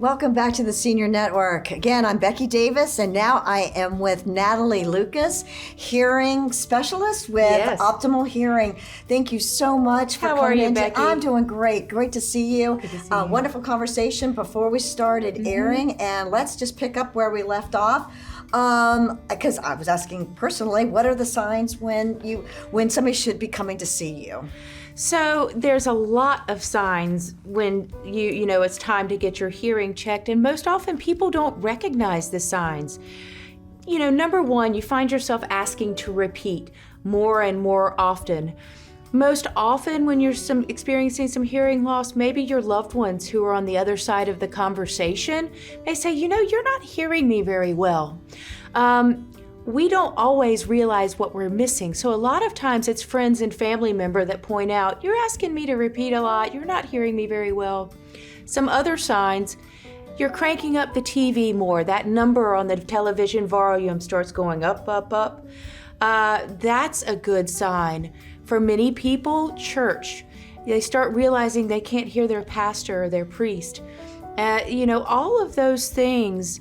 Welcome back to the Senior Network. Again, I'm Becky Davis, and now I am with Natalie Lucas, hearing specialist with Optimal Hearing. Thank you so much for coming. How are you, Becky? I'm doing great. Great to see you. Good to see you. Wonderful conversation before we started airing, and let's just pick up where we left off. Because I was asking personally, what are the signs when somebody should be coming to see you? So there's a lot of signs when you know it's time to get your hearing checked, and most often people don't recognize the signs. You know, number one, you find yourself asking to repeat more and more often. Most often when you're experiencing some hearing loss, maybe your loved ones who are on the other side of the conversation may say, you know, you're not hearing me very well. We don't always realize what we're missing. So a lot of times it's friends and family member that point out, you're asking me to repeat a lot, you're not hearing me very well. Some other signs, you're cranking up the TV more. That number on the television volume starts going up, up, up. That's a good sign. For many people, church, they start realizing they can't hear their pastor or their priest. You know, all of those things,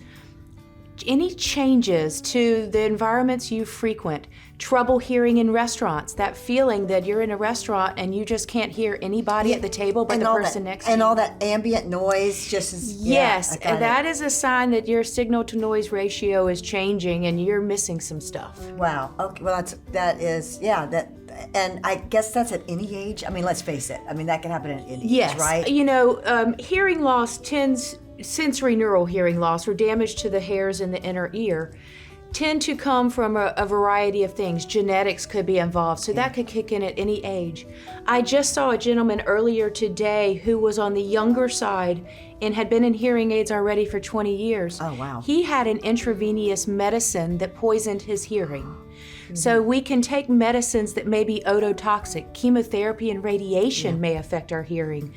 any changes to the environments you frequent, trouble hearing in restaurants, that feeling that you're in a restaurant and you just can't hear anybody at the table but the person next to you. And all that ambient noise just is... Yes, and that is a sign that your signal to noise ratio is changing and you're missing some stuff. Wow. Okay. Well, and I guess that's at any age. I mean, let's face it. I mean, that can happen at any age, right? You know, hearing loss sensory neural hearing loss or damage to the hairs in the inner ear tend to come from a variety of things. Genetics could be involved, so that could kick in at any age. I just saw a gentleman earlier today who was on the younger side and had been in hearing aids already for 20 years. Oh, wow. He had an intravenous medicine that poisoned his hearing. Mm-hmm. So we can take medicines that may be ototoxic. Chemotherapy and radiation may affect our hearing.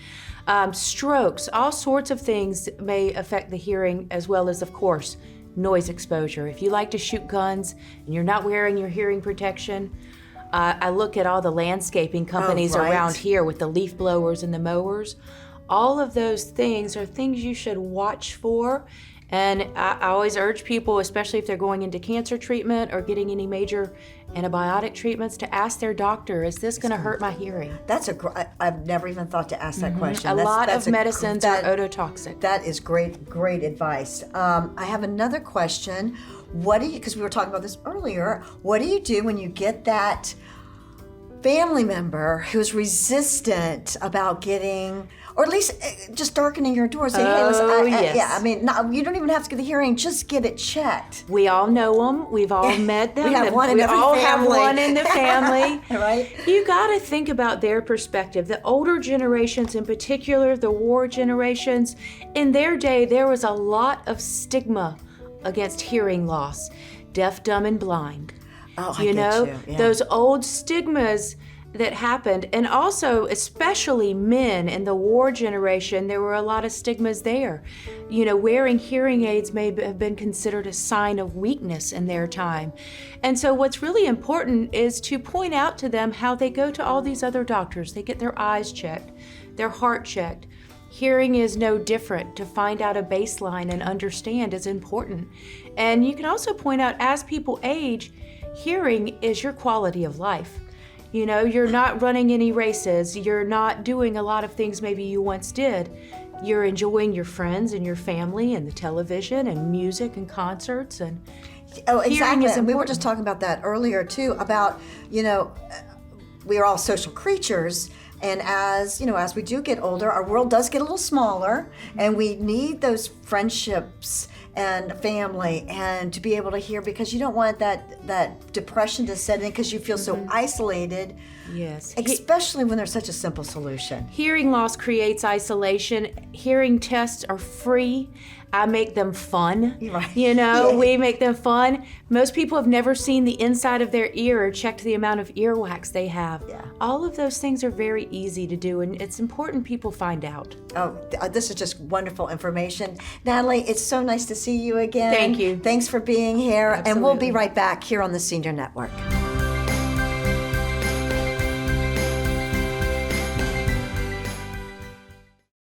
Strokes, all sorts of things may affect the hearing, as well as, of course, noise exposure. If you like to shoot guns and you're not wearing your hearing protection, I look at all the landscaping companies around here with the leaf blowers and the mowers. All of those things are things you should watch for. And I always urge people, especially if they're going into cancer treatment or getting any major antibiotic treatments, to ask their doctor, is this going to hurt my hearing? I've never even thought to ask that question. A lot of medicines are ototoxic. That is great advice. I have another question. Because we were talking about this earlier, what do you do when you get that family member who's resistant about getting, or at least just darkening your door, saying, hey, listen, you don't even have to get the hearing, just get it checked. We all know them. We've all met them. We have one in every family. have one in the family. Right? You got to think about their perspective. The older generations, in particular, the war generations, in their day, there was a lot of stigma against hearing loss, deaf, dumb, and blind. Oh, I get you. Yeah. Those old stigmas that happened, and also especially men in the war generation, there were a lot of stigmas there. You know, wearing hearing aids may have been considered a sign of weakness in their time. And so what's really important is to point out to them how they go to all these other doctors. They get their eyes checked, their heart checked. Hearing is no different. To find out a baseline and understand is important. And you can also point out, as people age, hearing is your quality of life. You know, you're not running any races. You're not doing a lot of things maybe you once did. You're enjoying your friends and your family and the television and music and concerts. And hearing is important. We were just talking about that earlier too, about, you know, we are all social creatures. And as we do get older, our world does get a little smaller, and we need those friendships and family and to be able to hear, because you don't want that depression to set in because you feel so isolated. Yes. Especially when there's such a simple solution. Hearing loss creates isolation. Hearing tests are free. I make them fun. Right. You know, we make them fun. Most people have never seen the inside of their ear or checked the amount of earwax they have. Yeah. All of those things are very easy to do, and it's important people find out. Oh, this is just wonderful information. Natalie, it's so nice to see you again. Thank you. Thanks for being here. Absolutely. And we'll be right back here on the Senior Network.